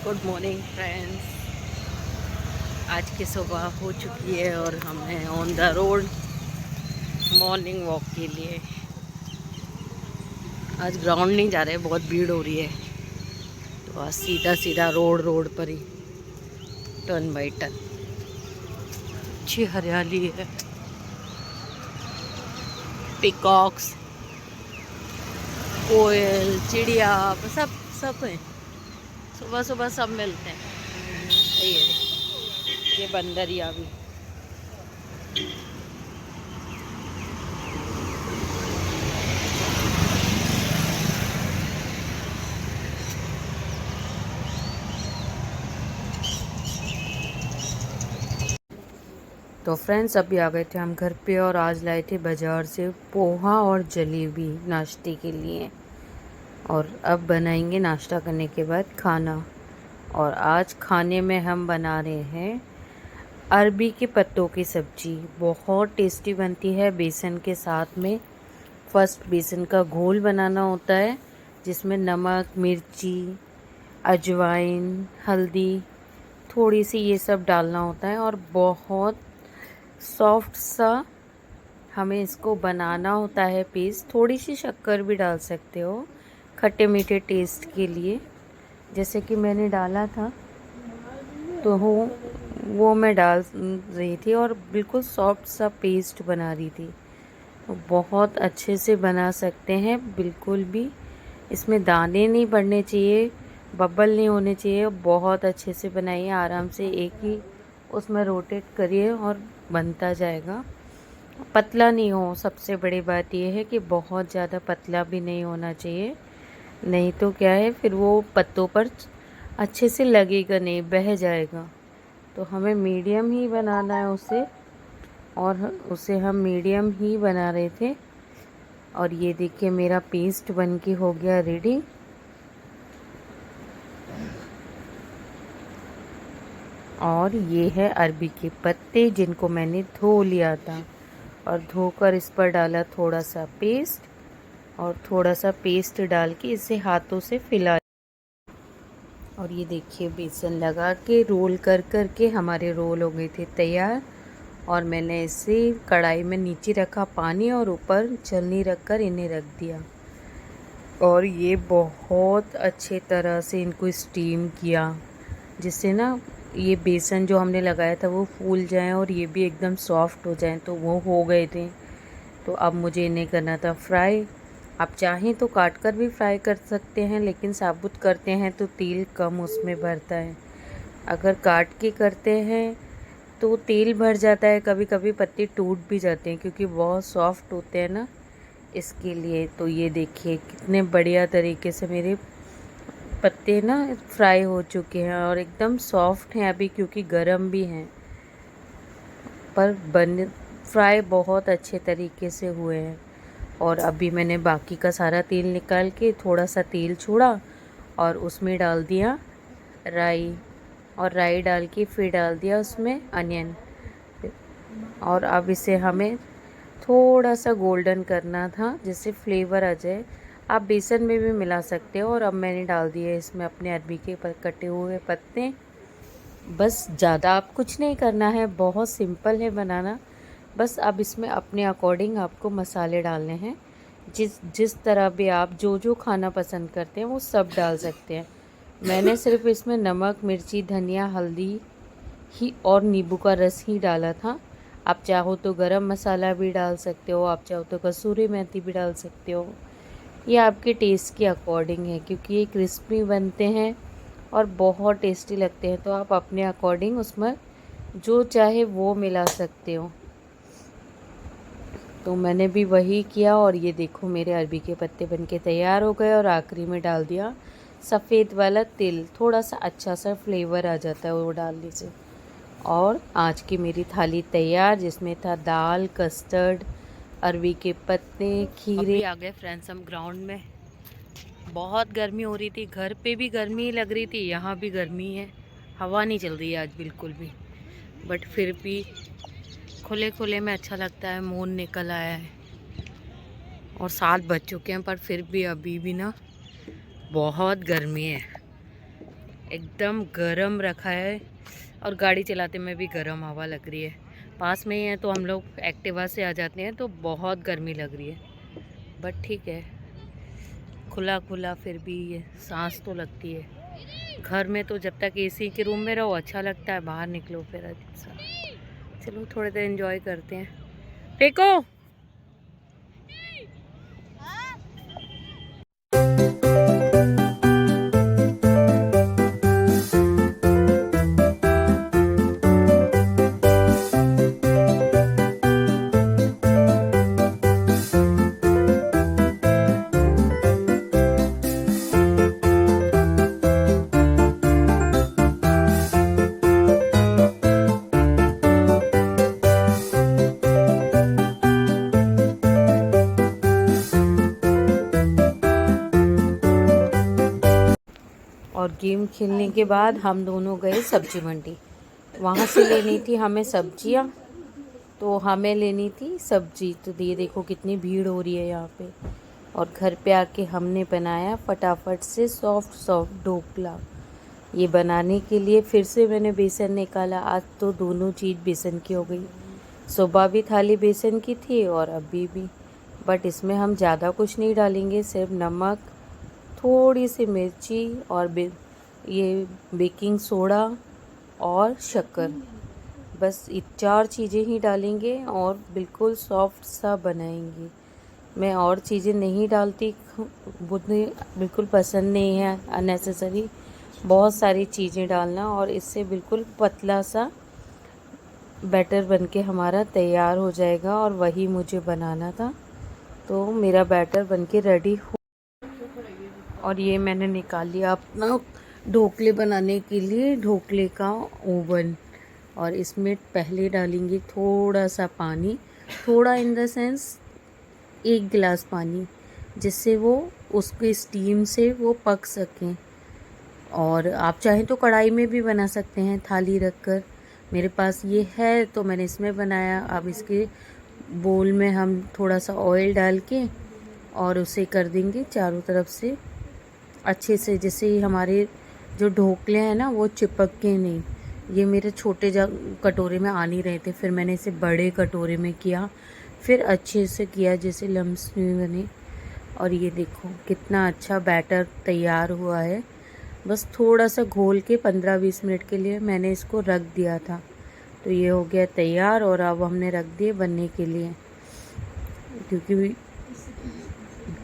Good morning friends. आज की सुबह हो चुकी है और हम हैं on the road morning walk के लिए। आज ग्राउंड नहीं जा रहे, बहुत भीड़ हो रही है, तो आज सीधा सीधा रोड पर ही टर्न बाई टर्न। अच्छी हरियाली है, पिकॉक्स, कोयल, चिड़िया, सब सब है। सुबह सुबह सब मिलते हैं। ये बंदरिया भी। तो फ्रेंड्स अभी आ गए थे हम घर पे और आज लाए थे बाज़ार से पोहा और जलेबी नाश्ते के लिए। और अब बनाएंगे नाश्ता करने के बाद खाना। और आज खाने में हम बना रहे हैं अरबी के पत्तों की सब्ज़ी। बहुत टेस्टी बनती है बेसन के साथ में। फर्स्ट बेसन का घोल बनाना होता है जिसमें नमक, मिर्ची, अजवाइन, हल्दी, थोड़ी सी ये सब डालना होता है और बहुत सॉफ्ट सा हमें इसको बनाना होता है पेस्ट। थोड़ी सी शक्कर भी डाल सकते हो खट्टे मीठे टेस्ट के लिए, जैसे कि मैंने डाला था तो वो मैं डाल रही थी और बिल्कुल सॉफ्ट सा पेस्ट बना रही थी। तो बहुत अच्छे से बना सकते हैं, बिल्कुल भी इसमें दाने नहीं पड़ने चाहिए, बबल नहीं होने चाहिए। बहुत अच्छे से बनाइए, आराम से एक ही उसमें रोटेट करिए और बनता जाएगा। पतला नहीं हो, सबसे बड़ी बात यह है कि बहुत ज़्यादा पतला भी नहीं होना चाहिए, नहीं तो क्या है फिर वो पत्तों पर अच्छे से लगेगा नहीं, बह जाएगा। तो हमें मीडियम ही बनाना है उसे, और उसे हम मीडियम ही बना रहे थे। और ये देखिए मेरा पेस्ट बन के हो गया रेडी। और ये है अरबी के पत्ते जिनको मैंने धो लिया था और धोकर इस पर डाला थोड़ा सा पेस्ट, और थोड़ा सा पेस्ट डाल के इसे हाथों से फैला। और ये देखिए बेसन लगा के रोल कर कर के हमारे रोल हो गए थे तैयार। और मैंने इसे कढ़ाई में नीचे रखा पानी और ऊपर छलनी रख कर इन्हें रख दिया। और ये बहुत अच्छे तरह से इनको स्टीम किया, जिससे ना ये बेसन जो हमने लगाया था वो फूल जाए और ये भी एकदम सॉफ्ट हो जाए। तो वो हो गए थे। तो अब मुझे इन्हें करना था फ्राई। आप चाहें तो काट कर भी फ्राई कर सकते हैं, लेकिन साबुत करते हैं तो तेल कम उसमें भरता है। अगर काट के करते हैं तो तेल भर जाता है, कभी कभी पत्ते टूट भी जाते हैं क्योंकि बहुत सॉफ्ट होते हैं ना, इसके लिए। तो ये देखिए कितने बढ़िया तरीके से मेरे पत्ते ना फ्राई हो चुके हैं और एकदम सॉफ्ट हैं अभी, क्योंकि गरम भी हैं, पर बन फ्राई बहुत अच्छे तरीके से हुए हैं। और अभी मैंने बाकी का सारा तेल निकाल के थोड़ा सा तेल छोड़ा और उसमें डाल दिया राई, और राई डाल के फिर डाल दिया उसमें अनियन। और अब इसे हमें थोड़ा सा गोल्डन करना था जिससे फ्लेवर आ जाए। आप बेसन में भी मिला सकते हो। और अब मैंने डाल दिए इसमें अपने अरबी के कटे हुए पत्ते। बस ज़्यादा आप कुछ नहीं करना है, बहुत सिंपल है बनाना। बस अब इसमें अपने अकॉर्डिंग आपको मसाले डालने हैं, जिस जिस तरह भी आप जो जो खाना पसंद करते हैं वो सब डाल सकते हैं। मैंने सिर्फ इसमें नमक, मिर्ची, धनिया, हल्दी ही और नींबू का रस ही डाला था। आप चाहो तो गरम मसाला भी डाल सकते हो, आप चाहो तो कसूरी मेथी भी डाल सकते हो। ये आपके टेस्ट के अकॉर्डिंग है, क्योंकि ये क्रिस्पी बनते हैं और बहुत टेस्टी लगते हैं। तो आप अपने अकॉर्डिंग उसमें जो चाहे वो मिला सकते हो। तो मैंने भी वही किया। और ये देखो मेरे अरबी के पत्ते बनके तैयार हो गए। और आखिरी में डाल दिया सफ़ेद वाला तिल, थोड़ा सा अच्छा सा फ्लेवर आ जाता है वो डालने से। और आज की मेरी थाली तैयार, जिसमें था दाल, कस्टर्ड, अरबी के पत्ते, खीरे। अभी आ गए फ्रेंड्स हम ग्राउंड में। बहुत गर्मी हो रही थी, घर पे भी गर्मी लग रही थी, यहाँ भी गर्मी है। हवा नहीं चल रही है आज बिल्कुल भी, बट फिर भी खुले खुले में अच्छा लगता है। मून निकल आया है और 7 बज चुके हैं, पर फिर भी अभी भी ना बहुत गर्मी है। एकदम गरम रखा है और गाड़ी चलाते में भी गरम हवा लग रही है। पास में ही है तो हम लोग एक्टिवा से आ जाते हैं तो बहुत गर्मी लग रही है, बट ठीक है, खुला खुला फिर भी ये सांस तो लगती है। घर में तो जब तक एसी के रूम में रहो अच्छा लगता है, बाहर निकलो फिर अजीब सा। चलो थोड़ी देर एंजॉय करते हैं। फेंको। और गेम खेलने के बाद हम दोनों गए सब्जी मंडी। वहाँ से लेनी थी हमें सब्जियाँ, तो हमें लेनी थी सब्जी। तो ये देखो कितनी भीड़ हो रही है यहाँ पे। और घर पे आके हमने बनाया फटाफट से सॉफ्ट सॉफ्ट ढोकला। ये बनाने के लिए फिर से मैंने बेसन निकाला। आज तो दोनों चीज़ बेसन की हो गई। सुबह भी थाली बेसन की थी और अभी भी। बट इसमें हम ज़्यादा कुछ नहीं डालेंगे, सिर्फ नमक, थोड़ी सी मिर्ची और ये बेकिंग सोडा और शक्कर, बस ये 4 चीज़ें ही डालेंगे और बिल्कुल सॉफ्ट सा बनाएंगे। मैं और चीज़ें नहीं डालती, मुझे बिल्कुल पसंद नहीं है अननेसेसरी बहुत सारी चीज़ें डालना। और इससे बिल्कुल पतला सा बैटर बनके हमारा तैयार हो जाएगा और वही मुझे बनाना था। तो मेरा बैटर बनके रेडी हो और ये मैंने निकाल लिया अपना ढोकले बनाने के लिए ढोकले का ओवन। और इसमें पहले डालेंगे थोड़ा सा पानी, थोड़ा इन द सेंस 1 गिलास पानी, जिससे वो उसके स्टीम से वो पक सकें। और आप चाहें तो कढ़ाई में भी बना सकते हैं थाली रखकर। मेरे पास ये है तो मैंने इसमें बनाया। अब इसके बोल में हम थोड़ा सा ऑयल डाल के और उसे कर देंगे चारों तरफ से अच्छे से, जैसे हमारे जो ढोकले हैं ना वो चिपक के नहीं। ये मेरे छोटे कटोरे में आ नहीं रहे थे, फिर मैंने इसे बड़े कटोरे में किया, फिर अच्छे से किया जैसे लम्स नहीं बने। और ये देखो कितना अच्छा बैटर तैयार हुआ है। बस थोड़ा सा घोल के 15-20 मिनट के लिए मैंने इसको रख दिया था। तो ये हो गया तैयार और अब हमने रख दिए बनने के लिए। क्योंकि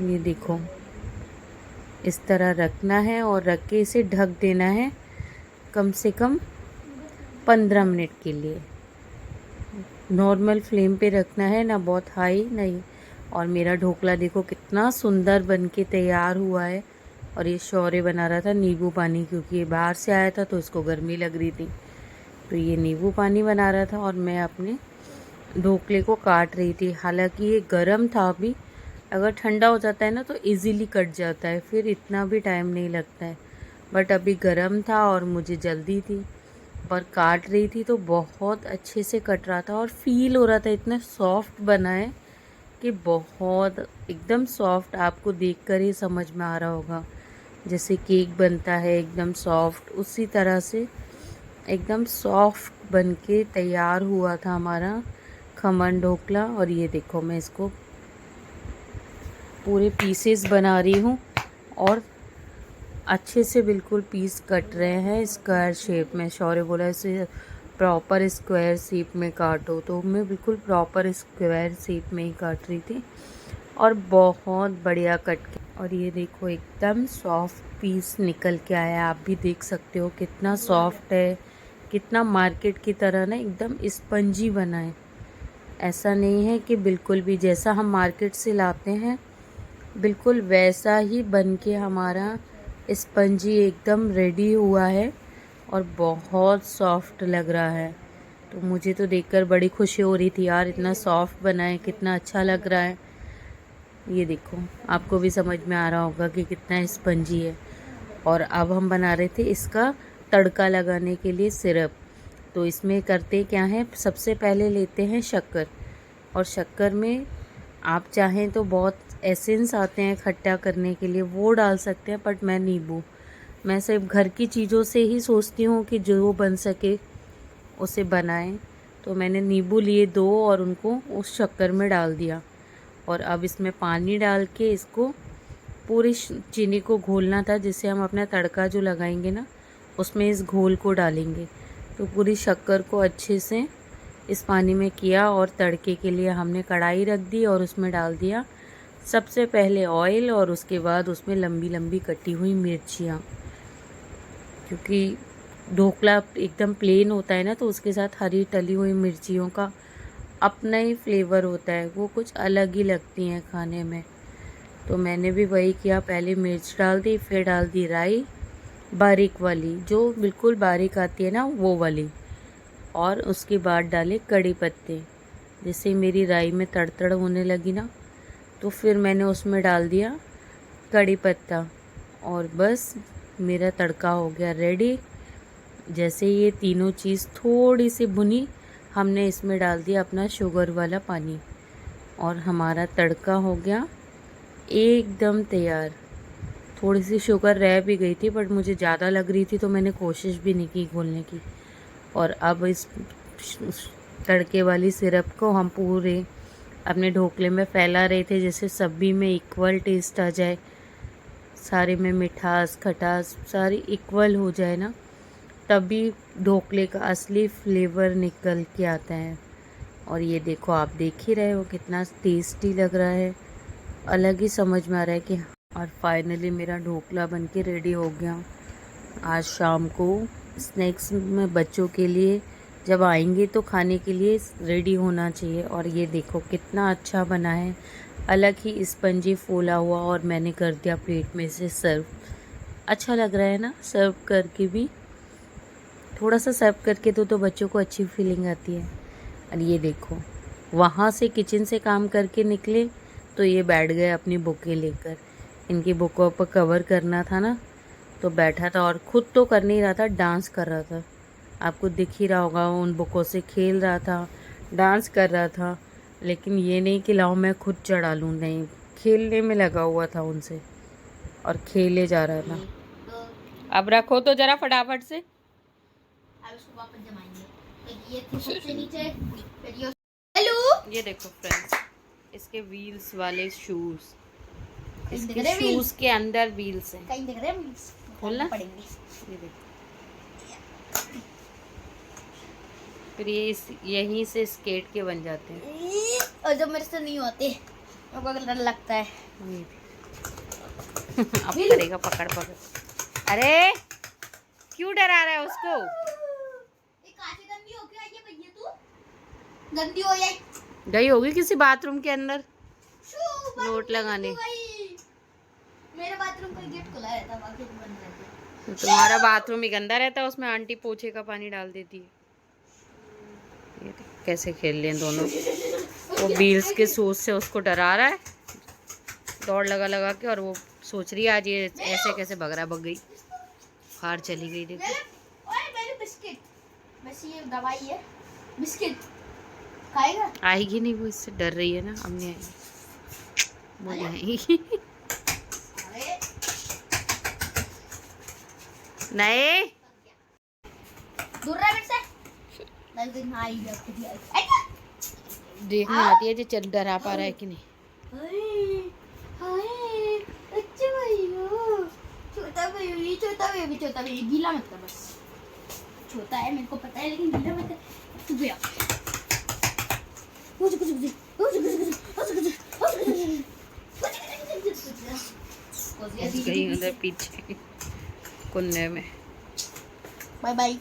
ये देखो इस तरह रखना है और रख के इसे ढक देना है कम से कम 15 मिनट के लिए। नॉर्मल फ्लेम पे रखना है, ना बहुत हाई नहीं। और मेरा ढोकला देखो कितना सुंदर बनके तैयार हुआ है। और ये शौर्य बना रहा था नींबू पानी, क्योंकि ये बाहर से आया था तो इसको गर्मी लग रही थी, तो ये नींबू पानी बना रहा था और मैं अपने ढोकले को काट रही थी। हालांकि ये गर्म था अभी, अगर ठंडा हो जाता है ना तो इजीली कट जाता है, फिर इतना भी टाइम नहीं लगता है। बट अभी गर्म था और मुझे जल्दी थी, पर काट रही थी तो बहुत अच्छे से कट रहा था और फील हो रहा था इतना सॉफ्ट बना है कि बहुत एकदम सॉफ्ट। आपको देखकर ही समझ में आ रहा होगा जैसे केक बनता है एकदम सॉफ्ट, उसी तरह से एकदम सॉफ्ट बनके तैयार हुआ था हमारा खमन ढोकला। और ये देखो मैं इसको पूरे पीसेस बना रही हूँ और अच्छे से बिल्कुल पीस कट रहे हैं स्क्वायर शेप में। शौर्य बोला इसे प्रॉपर स्क्वायर शेप में काटो, तो मैं बिल्कुल प्रॉपर स्क्वायर शेप में ही काट रही थी और बहुत बढ़िया कट के। और ये देखो एकदम सॉफ्ट पीस निकल के आया, आप भी देख सकते हो कितना सॉफ्ट है, कितना मार्केट की तरह ना एकदम स्पंजी बना है। ऐसा नहीं है कि बिल्कुल भी जैसा हम मार्केट से लाते हैं बिल्कुल वैसा ही बन के हमारा स्पंजी एकदम रेडी हुआ है और बहुत सॉफ्ट लग रहा है। तो मुझे तो देखकर बड़ी खुशी हो रही थी यार, इतना सॉफ्ट बना है, कितना अच्छा लग रहा है। ये देखो आपको भी समझ में आ रहा होगा कि कितना स्पंजी है। और अब हम बना रहे थे इसका तड़का लगाने के लिए सिरप। तो इसमें करते क्या है, सबसे पहले लेते हैं शक्कर, और शक्कर में आप चाहें तो बहुत एसेंस आते हैं खट्टा करने के लिए, वो डाल सकते हैं, बट मैं मैं सिर्फ घर की चीज़ों से ही सोचती हूँ कि जो बन सके उसे बनाएं। तो मैंने नींबू लिए 2 और उनको उस शक्कर में डाल दिया, और अब इसमें पानी डाल के इसको पूरी चीनी को घोलना था, जिससे हम अपना तड़का जो लगाएंगे ना उसमें इस घोल को डालेंगे। तो पूरी शक्कर को अच्छे से इस पानी में किया, और तड़के के लिए हमने कढ़ाई रख दी और उसमें डाल दिया सबसे पहले ऑयल, और उसके बाद उसमें लंबी लंबी कटी हुई मिर्चियाँ। क्योंकि ढोकला एकदम प्लेन होता है ना, तो उसके साथ हरी तली हुई मिर्चियों का अपना ही फ्लेवर होता है, वो कुछ अलग ही लगती हैं खाने में। तो मैंने भी वही किया, पहले मिर्च डाल दी, फिर डाल दी राई बारीक वाली, जो बिल्कुल बारीक आती है ना वो वाली, और उसके बाद डाले कड़ी पत्ते। जैसे मेरी राई में तड़तड़ होने लगी ना, तो फिर मैंने उसमें डाल दिया कड़ी पत्ता, और बस मेरा तड़का हो गया रेडी। जैसे ये तीनों चीज़ थोड़ी सी भुनी, हमने इसमें डाल दिया अपना शुगर वाला पानी, और हमारा तड़का हो गया एकदम तैयार। थोड़ी सी शुगर रह भी गई थी, बट मुझे ज़्यादा लग रही थी तो मैंने कोशिश भी नहीं की घोलने की। और अब इस तड़के वाली सिरप को हम पूरे अपने ढोकले में फैला रहे थे, जैसे सभी में इक्वल टेस्ट आ जाए, सारे में मिठास खटास सारी इक्वल हो जाए ना, तभी ढोकले का असली फ्लेवर निकल के आता है। और ये देखो, आप देख ही रहे हो कितना टेस्टी लग रहा है, अलग ही समझ में आ रहा है कि। और फाइनली मेरा ढोकला बनके रेडी हो गया। आज शाम को स्नैक्स में बच्चों के लिए जब आएंगे तो खाने के लिए रेडी होना चाहिए। और ये देखो कितना अच्छा बना है, अलग ही स्पंजी फूला हुआ, और मैंने कर दिया प्लेट में से सर्व। अच्छा लग रहा है ना सर्व करके भी, थोड़ा सा सर्व करके तो बच्चों को अच्छी फीलिंग आती है। और ये देखो, वहाँ से किचन से काम करके निकले तो ये बैठ गए अपनी बुकें लेकर। इनकी बुकों पर कवर करना था ना, तो बैठा था, और ख़ुद तो कर नहीं रहा था, डांस कर रहा था। आपको दिख ही रहा होगा, उन बुकों से खेल रहा था, डांस कर रहा था। लेकिन ये नहीं कि लाओ मैं खुद चढ़ा लूँ, नहीं, खेलने में लगा हुआ था उनसे, और खेले जा रहा था। अब रखो तो ज़रा फटाफट से। उसको वापस जमाएंगे। ये थी सबसे नीचे, फिर ये हेलो, ये देखो फ्रेंड्स, इसके व्हील्स वाले शूज, इसके दिख रहे शूज के अंदर व्हील्स हैं। कहीं दिख रहे हैं, खोलना पड़ेंगे। ये देखो, फिर ये यहीं से स्केट के बन जाते हैं। और जब मेरे से नहीं होते मेरे को डर लगता है। अब करेगा पकड़ पकड़। अरे क्यों डरा रहा है उसको? गंदी हो गई है भैया, तू गंदी हो जाए, गई होगी किसी बाथरूम के अंदर नोट लगाने। मेरे बाथरूम का गेट खुला रहता, बाकी बंद रहता। तो तुम्हारा बाथरूम ही गंदा रहता है, उसमें आंटी पोछे का पानी डाल देती है। ये कैसे खेल रहे हैं दोनों। वो व्हील्स के सोच से उसको डरा रहा है, दौड़ लगा लगा के, और वो सोच रही है आज ये ऐसे कैसे भग रहा है। भग गई, हार चली गई। देखो मेरे बिस्किट, बस ये दवाई है, बिस्किट खाएगा। आएगी नहीं, वो इससे डर रही है ना, अब नहीं आएगी, वो नहीं आएगी। नहीं दूर रह मेरे से, देखना आती है जो चल डरा पा रहा है कि नहीं। छोटा बेबी गीला मत कर, बस छोटा है मेरे को पता है, लेकिन गीला मत कर। गई उधर पीछे कुन्ने में। Bye bye.